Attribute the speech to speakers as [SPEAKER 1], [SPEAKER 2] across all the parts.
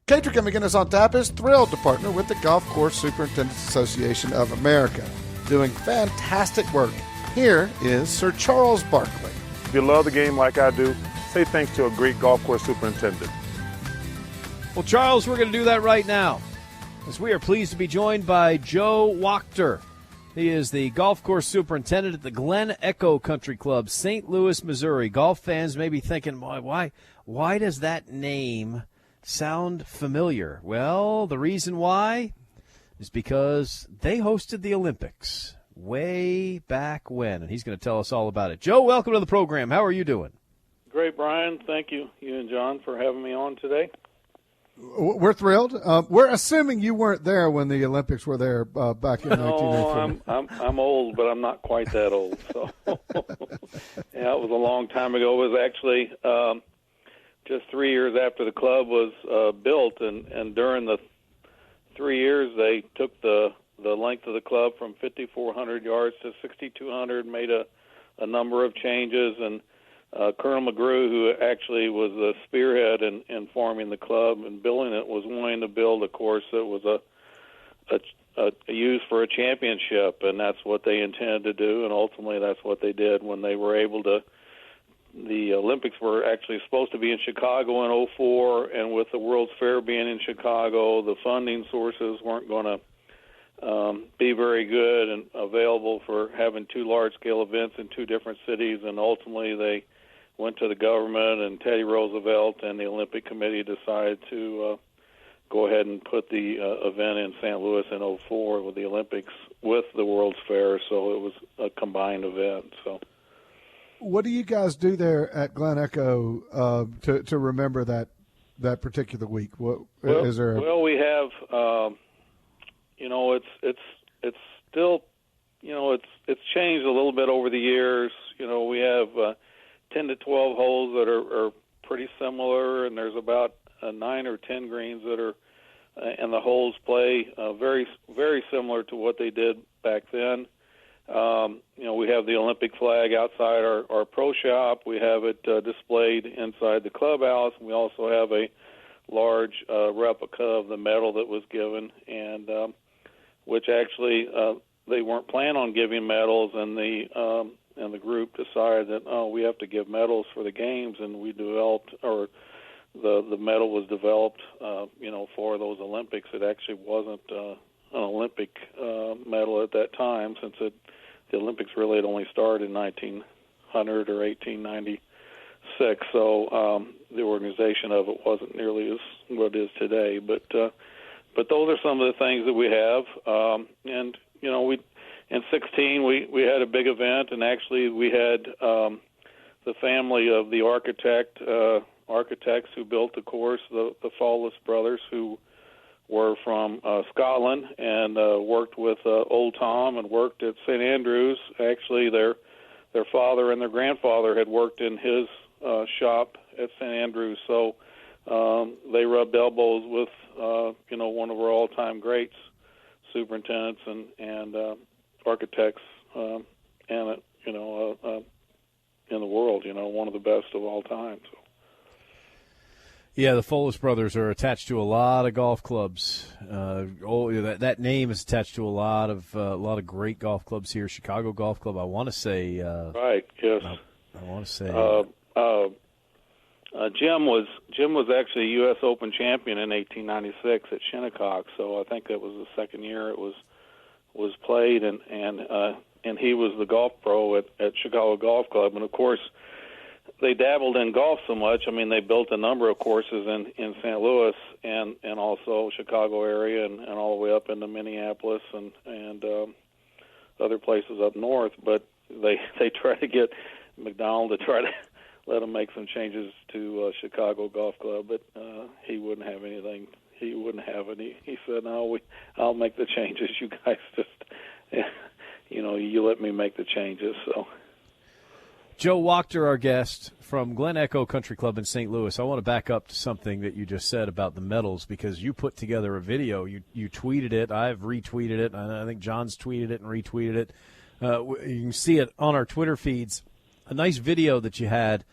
[SPEAKER 1] Katrek and Maginnes on Tap is thrilled to partner with the Golf Course Superintendents Association of America, doing fantastic work. Here is Sir Charles Barkley.
[SPEAKER 2] If you love the game like I do, say thanks to a great golf course superintendent.
[SPEAKER 3] Well, Charles, we're going to do that right now, as we are pleased to be joined by Joe Wachter. He is the golf course superintendent at the Glen Echo Country Club, St. Louis, Missouri. Golf fans may be thinking, why does that name sound familiar? Well, the reason why is because they hosted the Olympics way back when, and he's going to tell us all about it. Joe, welcome to the program. How are you doing?
[SPEAKER 4] Great, Brian. Thank you and John, for having me on today.
[SPEAKER 1] We're thrilled. We're assuming you weren't there when the Olympics were there back in 1984.
[SPEAKER 4] No, I'm old, but I'm not quite that old. So, yeah, it was a long time ago. It was actually just 3 years after the club was built, and during the 3 years, they took the length of the club from 5,400 yards to 6,200, made a number of changes, and Colonel McGrew, who actually was the spearhead in forming the club and building it, was wanting to build a course that was a use for a championship, and that's what they intended to do, and ultimately that's what they did when they were able to. The Olympics were actually supposed to be in Chicago in 2004, and with the World's Fair being in Chicago, the funding sources weren't going to be very good and available for having two large-scale events in two different cities, and ultimately they went to the government, and Teddy Roosevelt and the Olympic Committee decided to go ahead and put the event in St. Louis in 2004 with the Olympics with the World's Fair, so it was a combined event. So,
[SPEAKER 1] what do you guys do there at Glen Echo to remember that particular week? Is there?
[SPEAKER 4] Well, we have. It's still, it's changed a little bit over the years. We have 10 to 12 holes that are pretty similar, and there's about 9 or 10 greens that are, and the holes play very, very similar to what they did back then. We have the Olympic flag outside our pro shop. We have it displayed inside the clubhouse. We also have a large replica of the medal that was given, and which actually they weren't planning on giving medals, and the group decided that we have to give medals for the games, and we developed, or the medal was developed, for those Olympics. It actually wasn't an Olympic medal at that time, since the Olympics really had only started in 1900 or 1896. So the organization of it wasn't nearly as what it is today, but those are some of the things that we have, and we in 2016 we had a big event, and actually we had the family of the architects who built the course, the Fawless brothers, who were from Scotland and worked with Old Tom and worked at St. Andrews. Actually, their father and their grandfather had worked in his shop at St. Andrews, so they rubbed elbows with one of our all-time greats, superintendents and architects, and in the world, one of the best of all time. So.
[SPEAKER 3] Yeah, the Folis brothers are attached to a lot of golf clubs. That name is attached to a lot of great golf clubs here. Chicago Golf Club, I want to say.
[SPEAKER 4] Right. Yes.
[SPEAKER 3] I want to say.
[SPEAKER 4] Jim was actually a U.S. Open champion in 1896 at Shinnecock. So I think that was the second year it was played, and he was the golf pro at Chicago Golf Club, and of course. They dabbled in golf so much. I mean, they built a number of courses in St. Louis and also Chicago area and all the way up into Minneapolis and other places up north. But they try to get McDonald to try to let him make some changes to Chicago Golf Club, but he wouldn't have anything. He wouldn't have any. He said, "No, I'll make the changes. You guys just, you let me make the changes." So.
[SPEAKER 3] Joe Wachter, our guest from Glen Echo Country Club in St. Louis. I want to back up to something that you just said about the medals, because you put together a video. You tweeted it. I've retweeted it. I think John's tweeted it and retweeted it. You can see it on our Twitter feeds. A nice video that you had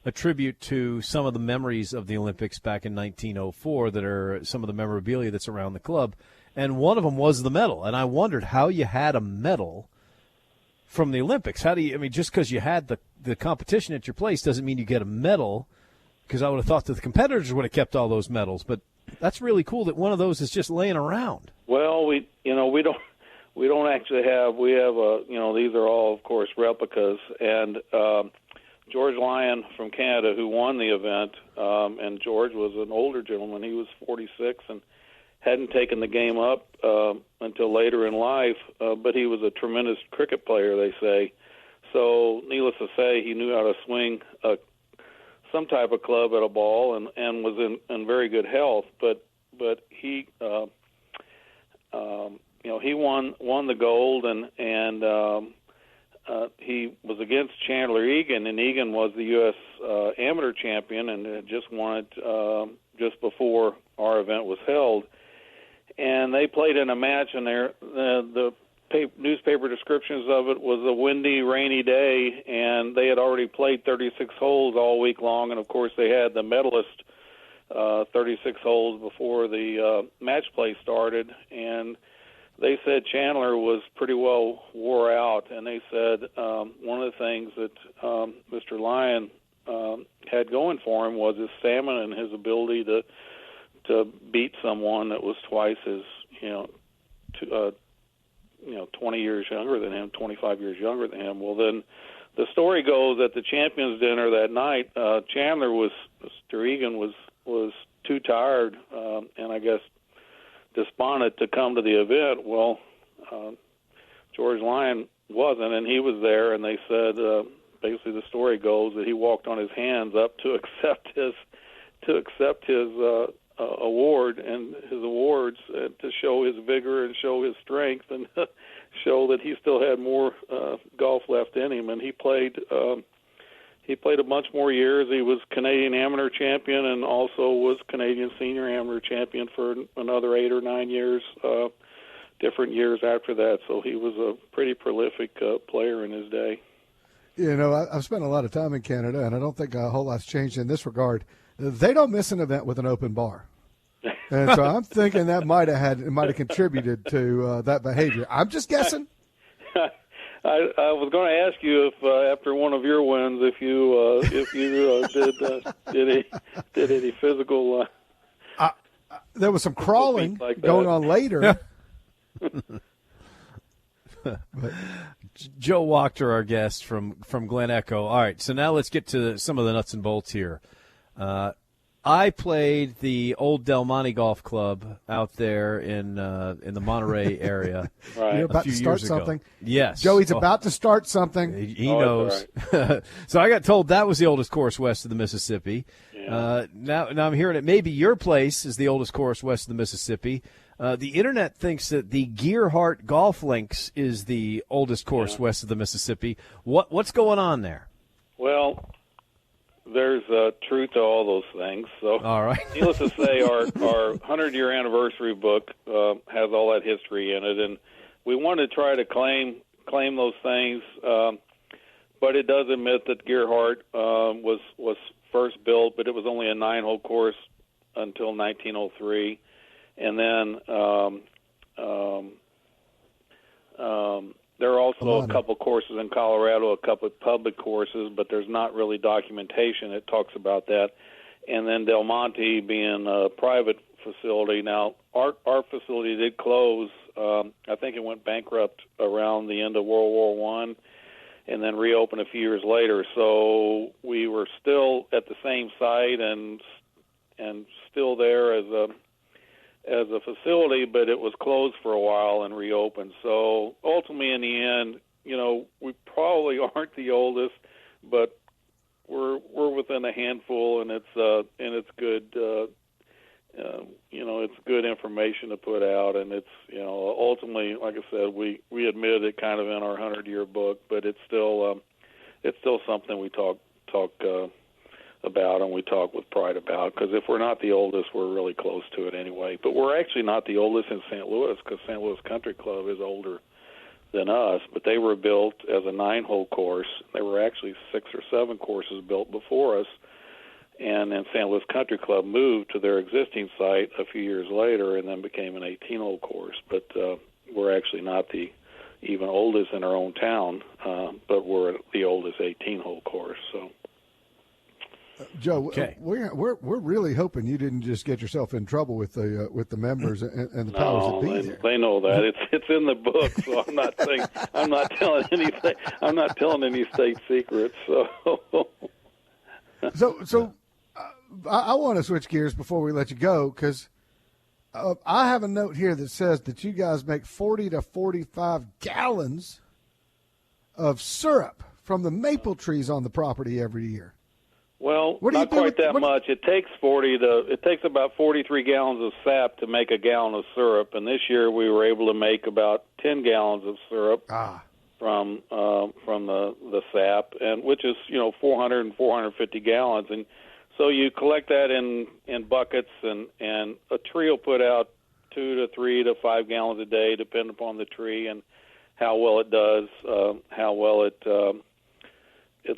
[SPEAKER 3] a tribute to some of the memories of the Olympics back in 1904 that are some of the memorabilia that's around the club. And one of them was the medal. And I wondered how you had a medal from the Olympics. How do you, I mean, just because you had the competition at your place doesn't mean you get a medal, because I would have thought that the competitors would have kept all those medals. But that's really cool that one of those is just laying around.
[SPEAKER 4] Well, we don't actually have, we have, these are all, of course, replicas. And George Lyon from Canada, who won the event, and George was an older gentleman. He was 46 and hadn't taken the game up until later in life, but he was a tremendous cricket player, they say. So, needless to say, he knew how to swing some type of club at a ball and was in very good health. But he, he won the gold, and he was against Chandler Egan, and Egan was the U.S. amateur champion and had just won it just before our event was held. And they played in a match, and the newspaper descriptions of it was a windy, rainy day, and they had already played 36 holes all week long, and of course they had the medalist 36 holes before the match play started, and they said Chandler was pretty well wore out, and they said one of the things that Mr. Lyon had going for him was his stamina and his ability to beat someone that was twice his, 20 years younger than him, 25 years younger than him. Well, then the story goes at the champions dinner that night, Mr. Egan was too tired and I guess despondent to come to the event. Well, George Lyon wasn't, and he was there, and they said basically the story goes that he walked on his hands up to accept his award and his awards to show his vigor and show his strength and show that he still had more golf left in him. And he played a bunch more years. He was Canadian amateur champion and also was Canadian senior amateur champion for another 8 or 9 years, different years after that. So he was a pretty prolific player in his day.
[SPEAKER 1] I've spent a lot of time in Canada, and I don't think a whole lot's changed in this regard. They don't miss an event with an open bar. And so I'm thinking that might have contributed to that behavior. I'm just guessing.
[SPEAKER 4] I was going to ask you if after one of your wins, if you did any physical.
[SPEAKER 1] There was some crawling going on later.
[SPEAKER 3] Joe Wachter, our guest from Glen Echo. All right, so now let's get to some of the nuts and bolts here. I played the old Del Monte Golf Club out there in the Monterey area.
[SPEAKER 1] Right. You're about to start something.
[SPEAKER 3] Yes.
[SPEAKER 1] Joey's about to start something.
[SPEAKER 3] He knows. Right. So I got told that was the oldest course west of the Mississippi.
[SPEAKER 4] Yeah.
[SPEAKER 3] Now I'm hearing it. Maybe your place is the oldest course west of the Mississippi. The internet thinks that the Gearhart Golf Links is the oldest course west of the Mississippi. What's going on there?
[SPEAKER 4] Well, there's truth to all those things. So,
[SPEAKER 3] all right.
[SPEAKER 4] Needless to say, our 100-year anniversary book has all that history in it, and we want to try to claim those things. But it does admit that Gearhart was first built, but it was only a 9-hole course until 1903. And then there are also a couple courses in Colorado, a couple of public courses, but there's not really documentation that talks about that. And then Del Monte being a private facility. Now, our facility did close. I think it went bankrupt around the end of World War I and then reopened a few years later. So we were still at the same site and still there as a facility, but it was closed for a while and reopened. So ultimately, in the end, we probably aren't the oldest, but we're within a handful, and it's good. It's good information to put out, and it's ultimately, like I said, we admit it kind of in our 100-year book, but it's still something we talk about and we talk with pride about, because if we're not the oldest, we're really close to it anyway. But we're actually not the oldest in St. Louis, because St. Louis Country Club is older than us, but they were built as a 9-hole course. There were actually 6 or 7 courses built before us, and then St. Louis Country Club moved to their existing site a few years later and then became an 18-hole course. But we're actually not the even oldest in our own town, but we're the oldest 18-hole course. So,
[SPEAKER 1] Joe,
[SPEAKER 3] okay.
[SPEAKER 1] we're really hoping you didn't just get yourself in trouble with the members and the powers that be there.
[SPEAKER 4] They know that it's in the book, so I'm not telling anything. I'm not telling any state secrets.
[SPEAKER 1] So I want to switch gears before we let you go, because I have a note here that says that you guys make 40 to 45 gallons of syrup from the maple trees on the property every year.
[SPEAKER 4] Well, not quite that much. It takes about 43 gallons of sap to make a gallon of syrup, and this year we were able to make about 10 gallons of syrup from the sap, and which is 400 and 450 gallons, and so you collect that in buckets, and a tree will put out 2 to 3 to 5 gallons a day, depending upon the tree and how well it does, how well it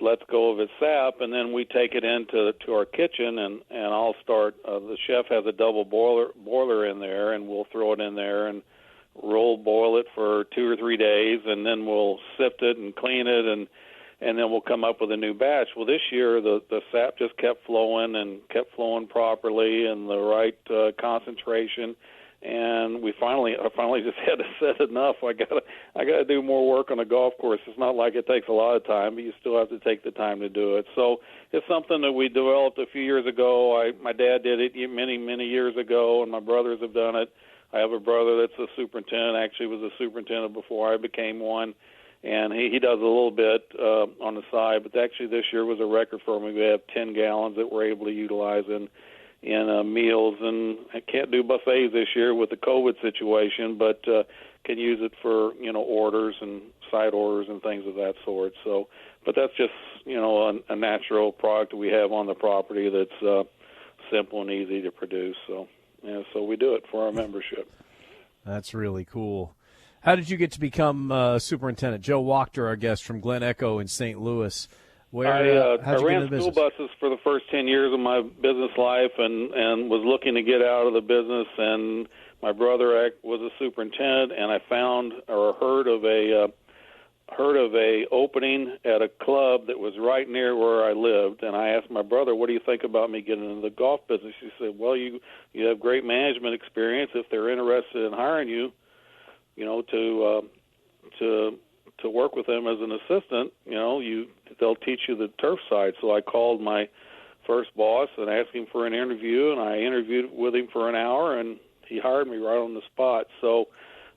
[SPEAKER 4] lets go of its sap, and then we take it into our kitchen, and I'll start. The chef has a double boiler in there, and we'll throw it in there and roll boil it for 2 or 3 days, and then we'll sift it and clean it, and then we'll come up with a new batch. Well, this year the sap just kept flowing properly and the right concentration, and I finally just had to set enough. I gotta do more work on a golf course. It's not like it takes a lot of time, but you still have to take the time to do it. So it's something that we developed a few years ago. My dad did it many years ago, and my brothers have done it. I have a brother that's a superintendent. Actually, was a superintendent before I became one. And he does a little bit on the side, but actually this year was a record for me. We have 10 gallons that we're able to utilize in meals, and I can't do buffets this year with the COVID situation, but can use it for orders and side orders and things of that sort. So, but that's just a natural product we have on the property that's simple and easy to produce. So, so we do it for our membership.
[SPEAKER 3] That's really cool. How did you get to become superintendent? Joe Wachter, our guest from Glen Echo in St. Louis.
[SPEAKER 4] I ran school buses for the first 10 years of my business life, and was looking to get out of the business. And my brother was a superintendent, and I found or heard of a opening at a club that was right near where I lived. And I asked my brother, "What do you think about me getting into the golf business?" He said, "Well, you have great management experience. If they're interested in hiring you, to work with them as an assistant, they'll teach you the turf side." So I called my first boss and asked him for an interview, and I interviewed with him for an hour, and he hired me right on the spot. So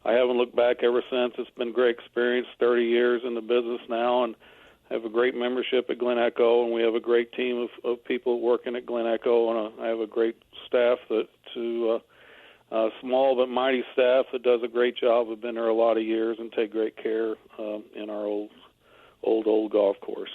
[SPEAKER 4] I haven't looked back ever since. It's been a great experience, 30 years in the business now, and I have a great membership at Glen Echo, and we have a great team of people working at Glen Echo, and I have a great staff small but mighty staff that does a great job. Have been there a lot of years and take great care in our old golf course.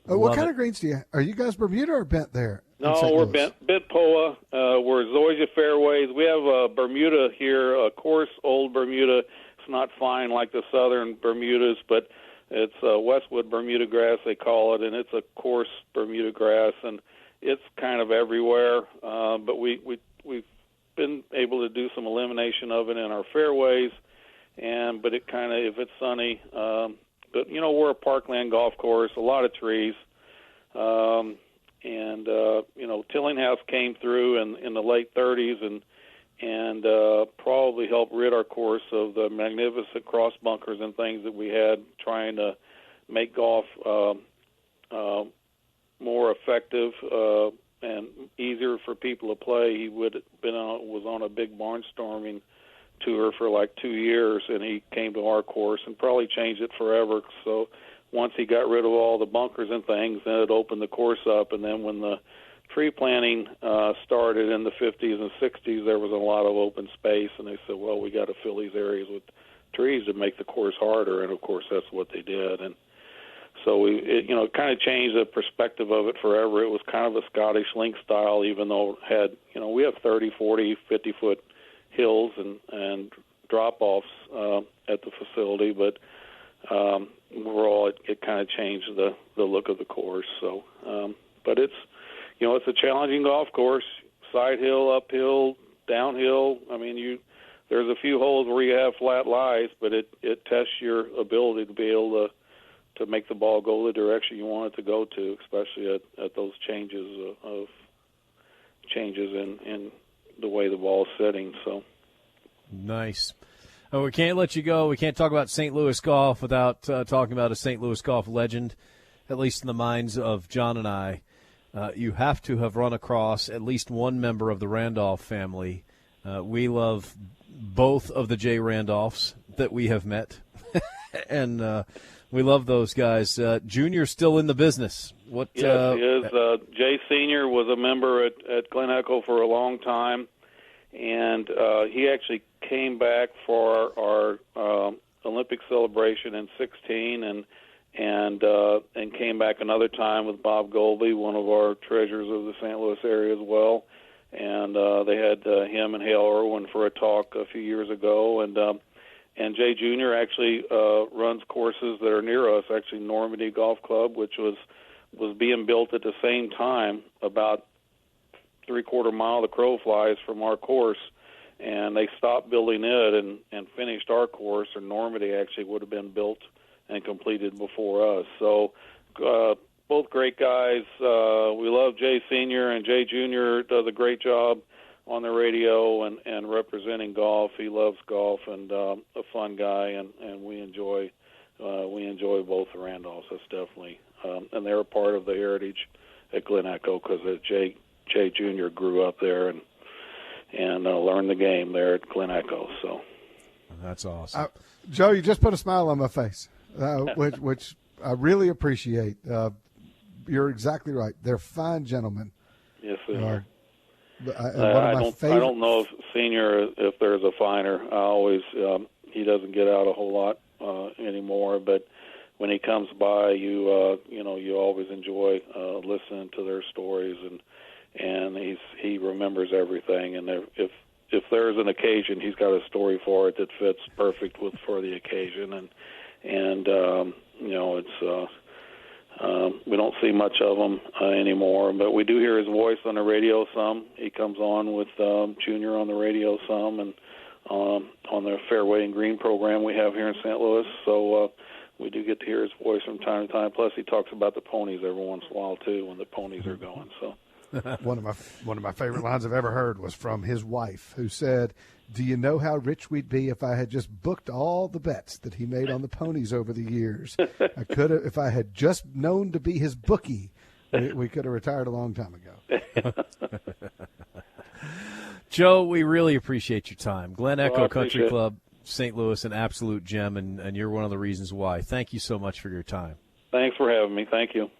[SPEAKER 1] What kind of greens do you? Are you guys Bermuda or bent there?
[SPEAKER 4] No, we're bent POA. We're Zoysia fairways. We have Bermuda here, a coarse old Bermuda. It's not fine like the southern Bermudas, but it's Westwood Bermuda grass they call it, and it's a coarse Bermuda grass, and it's kind of everywhere. But we've been able to do some elimination of it in our fairways, but it kind of, if it's sunny, but we're a parkland golf course, a lot of trees, and Tillinghast came through in the late 30s and probably helped rid our course of the magnificent cross bunkers and things that we had, trying to make golf more effective and easier for people to play. He was on a big barnstorming tour for like 2 years, and he came to our course and probably changed it forever. So once he got rid of all the bunkers and things, then it opened the course up. And then when the tree planting started in the 50s and 60s, there was a lot of open space, and they said, well, we got to fill these areas with trees to make the course harder, and of course that's what they did. And so it kind of changed the perspective of it forever. It was kind of a Scottish link style, even though it had, we have 30, 40, 50-foot hills and drop-offs at the facility, but overall it kind of changed the look of the course. So, but it's a challenging golf course, side hill, uphill, downhill. I mean, there's a few holes where you have flat lies, but it tests your ability to be able to make the ball go the direction you want it to go to, especially at those changes in the way the ball is sitting. So
[SPEAKER 3] nice. Oh, we can't let you go. We can't talk about St. Louis golf without talking about a St. Louis golf legend, at least in the minds of John and I. You have to have run across at least one member of the Randolph family. We love both of the Jay Randolphs that we have met, and we love those guys. Junior's still in the business. What?
[SPEAKER 4] Yes, he is. Jay Sr. was a member at Glen Echo for a long time, and he actually came back for our Olympic celebration in 2016, and came back another time with Bob Golby, one of our treasures of the St. Louis area as well. And they had him and Hale Irwin for a talk a few years ago, and Jay Jr. actually runs courses that are near us. Actually, Normandy Golf Club, which was being built at the same time, about 3/4 mile the crow flies from our course, and they stopped building it and finished our course. And Normandy actually would have been built and completed before us. So. Both great guys. We love Jay Sr., and Jay Jr. does a great job on the radio and representing golf. He loves golf and a fun guy, and we enjoy both the Randolphs. That's definitely, and they're a part of the heritage at Glen Echo because Jay Jr. grew up there and learned the game there at Glen Echo. So
[SPEAKER 3] that's awesome.
[SPEAKER 1] Joe, you just put a smile on my face, which I really appreciate. You're exactly right. They're fine gentlemen.
[SPEAKER 4] Yes, they are.
[SPEAKER 1] I
[SPEAKER 4] don't know if Senior, if there's a finer. I always he doesn't get out a whole lot anymore, but when he comes by, you always enjoy listening to their stories, and he remembers everything. And if there's an occasion, he's got a story for it that fits perfect for the occasion, and it's. We don't see much of him anymore, but we do hear his voice on the radio some. He comes on with Junior on the radio some, and on the Fairway and Green program we have here in St. Louis. So we do get to hear his voice from time to time. Plus, he talks about the ponies every once in a while too when the ponies are going. So
[SPEAKER 1] one of my favorite lines I've ever heard was from his wife, who said, "Do you know how rich we'd be if I had just booked all the bets that he made on the ponies over the years? I could have, if I had just known to be his bookie, we could have retired a long time ago."
[SPEAKER 3] Joe, we really appreciate your time. Glen Echo Country Club, St. Louis, an absolute gem, and you're one of the reasons why. Thank you so much for your time.
[SPEAKER 4] Thanks for having me. Thank you.